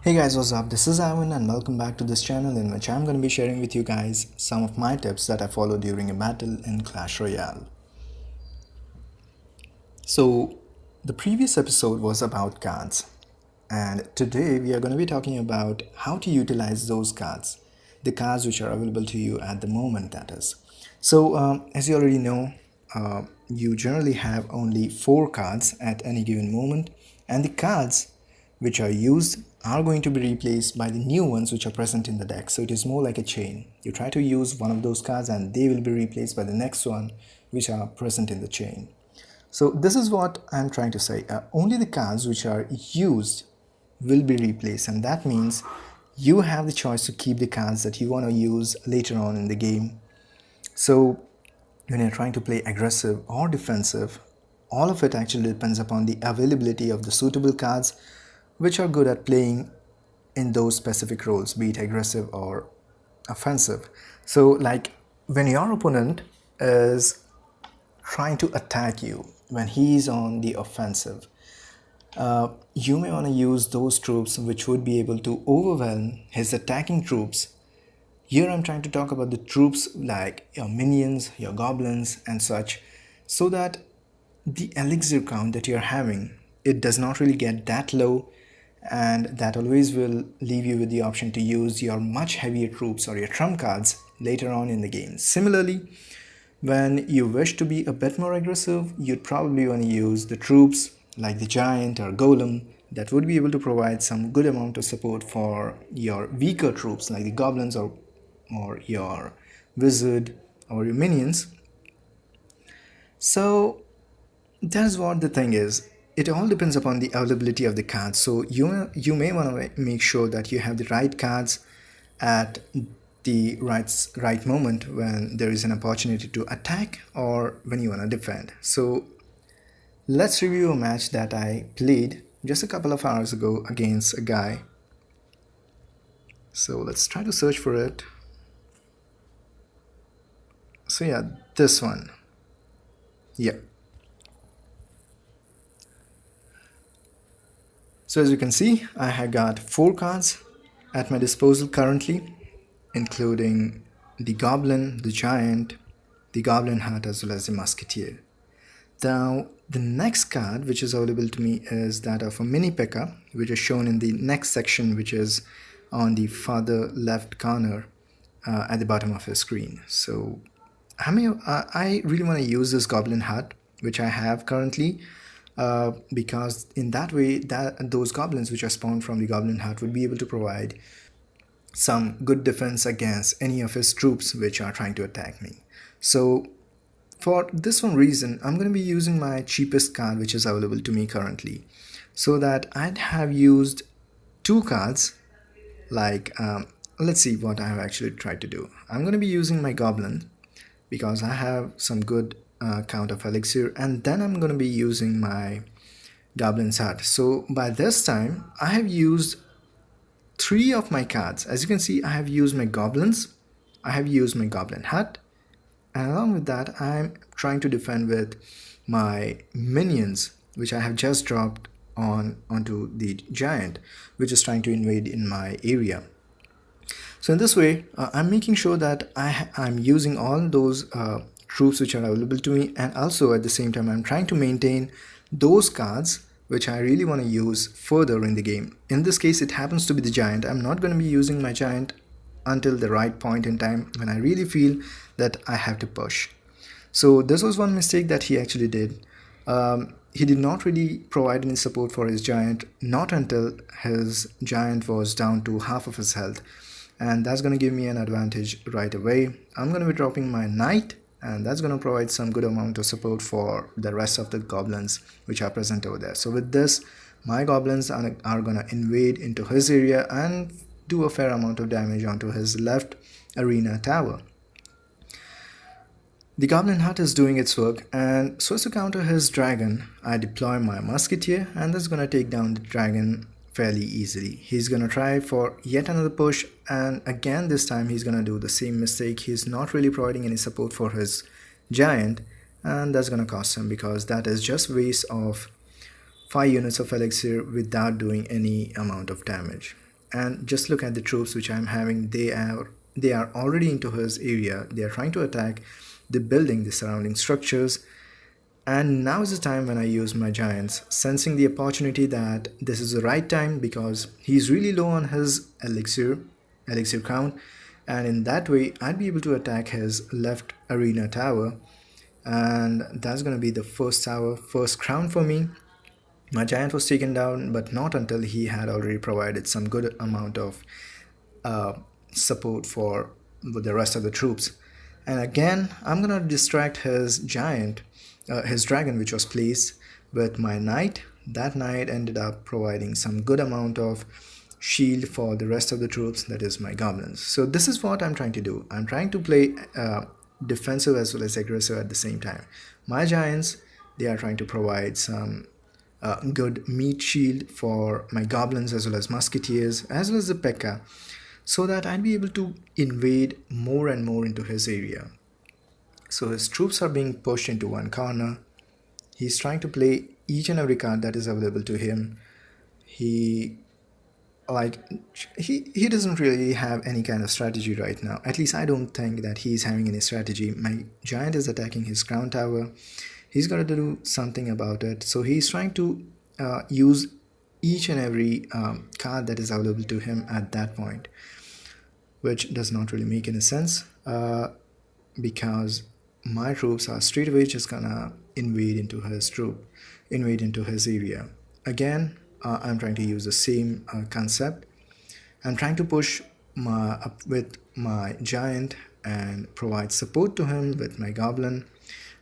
Hey guys, what's up? This is Ivan and welcome back to this channel in which I'm going to be sharing with you guys some of my tips that I follow during a battle in Clash Royale. So, the previous episode was about cards, and today we are going to be talking about how to utilize those cards, the cards which are available to you at the moment, that is. So, as you already know, you generally have only 4 cards at any given moment, and the cards which are used are going to be replaced by the new ones which are present in the deck. So it is more like a chain. You try to use one of those cards and they will be replaced by the next one which are present in the chain. So this is what I'm trying to say. Only the cards which are used will be replaced, and that means you have the choice to keep the cards that you want to use later on in the game. So when you're trying to play aggressive or defensive, all of it actually depends upon the availability of the suitable cards which are good at playing in those specific roles, be it aggressive or offensive. So like when your opponent is trying to attack you, when he's on the offensive, you may want to use those troops which would be able to overwhelm his attacking troops. Here I'm trying to talk about the troops like your minions, your goblins and such, so that the elixir count that you're having, it does not really get that low, and that always will leave you with the option to use your much heavier troops or your trump cards later on in the game. Similarly, when you wish to be a bit more aggressive, you'd probably want to use the troops like the giant or golem that would be able to provide some good amount of support for your weaker troops like the goblins or your wizard or your minions. So that's what the thing is. It all depends upon the availability of the cards. So you may want to make sure that you have the right cards at the right moment when there is an opportunity to attack or when you want to defend. So let's review a match that I played just a couple of hours ago against a guy. So let's try to search for it. So yeah, this one. Yeah. So as you can see, I have got 4 cards at my disposal currently, including the goblin, the giant, the goblin hat, as well as the musketeer. Now, the next card which is available to me is that of a mini P.E.K.K.A, which is shown in the next section, which is on the farther left corner at the bottom of your screen. So I really want to use this goblin hat, which I have currently, because in that way, those goblins which are spawned from the goblin hat would be able to provide some good defense against any of his troops which are trying to attack me. So for this one reason, I'm going to be using my cheapest card which is available to me currently, so that I'd have used 2 cards. Like let's see what I have actually tried to do. I'm going to be using my goblin because I have some good count of elixir, and then I'm going to be using my goblin's hat. So by this time I have used 3 of my cards. As you can see, I have used my goblins, I have used my goblin hat, and along with that I'm trying to defend with my minions which I have just dropped onto the giant which is trying to invade in my area. So in this way, I'm making sure that I'm using all those troops which are available to me, and also at the same time I'm trying to maintain those cards which I really want to use further in the game. In this case, it happens to be the giant. I'm not going to be using my giant until the right point in time when I really feel that I have to push. So this was one mistake that he actually did. He did not really provide any support for his giant, not until his giant was down to half of his health, and that's going to give me an advantage right away. I'm going to be dropping my knight, and that's going to provide some good amount of support for the rest of the goblins which are present over there. So with this, my goblins are going to invade into his area and do a fair amount of damage onto his left arena tower. The goblin hut is doing its work, and so as to counter his dragon, I deploy my musketeer, and that's going to take down the dragon fairly easily. He's going to try for yet another push, and again this time he's going to do the same mistake. He's not really providing any support for his giant, and that's going to cost him because that is just waste of 5 units of elixir without doing any amount of damage. And just look at the troops which I'm having. They are already into his area. They are trying to attack the building, the surrounding structures. And now is the time when I use my giants, sensing the opportunity that this is the right time because he's really low on his elixir count, and in that way I'd be able to attack his left arena tower, and that's gonna be the first tower, first crown for me. My giant was taken down, but not until he had already provided some good amount of uh, support for the rest of the troops. And again, I'm gonna distract his giant, his dragon, which was placed with my knight. That knight ended up providing some good amount of shield for the rest of the troops, that is my goblins. So this is what I'm trying to do. I'm trying to play defensive as well as aggressive at the same time. My giants, they are trying to provide some good meat shield for my goblins as well as musketeers as well as the P.E.K.K.A, so that I'd be able to invade more and more into his area. So his troops are being pushed into one corner. He's trying to play each and every card that is available to him. He like he doesn't really have any kind of strategy right now. At least I don't think that he's having any strategy. My giant is attacking his crown tower. He's got to do something about it. So he's trying to use each and every card that is available to him at that point, which does not really make any sense because my troops are straight away just gonna invade into his area. Again, I'm trying to use the same concept. I'm trying to push up with my giant and provide support to him with my goblin.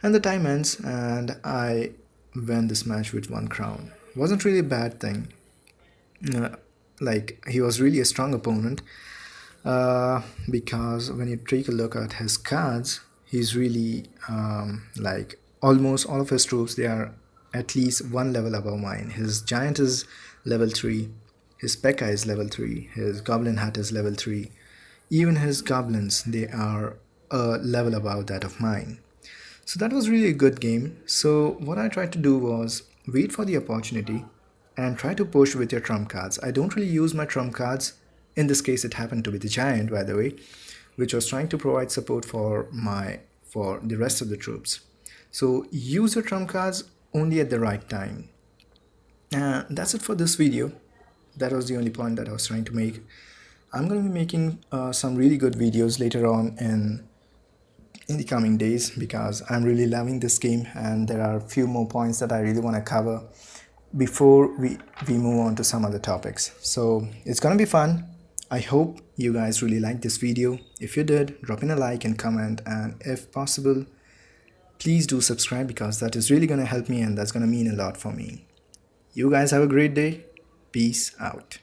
And the time ends and I win this match with one crown. Wasn't really a bad thing. Like, he was really a strong opponent because when you take a look at his cards, he's really like almost all of his troops, they are at least one level above mine. His giant is level 3, his P.E.K.K.A is level 3, his goblin hat is level 3. Even his goblins, they are a level above that of mine. So that was really a good game. So what I tried to do was wait for the opportunity and try to push with your trump cards. I don't really use my trump cards. In this case, it happened to be the giant, by the way, which was trying to provide support for the rest of the troops. So use your trump cards only at the right time. That's it for this video. That was the only point that I was trying to make. I'm going to be making some really good videos later on in the coming days because I'm really loving this game and there are a few more points that I really want to cover before we move on to some other topics. So it's gonna be fun. I hope you guys really liked this video. If you did, drop in a like and comment, and if possible, please do subscribe because that is really gonna help me and that's gonna mean a lot for me. You guys have a great day. Peace out.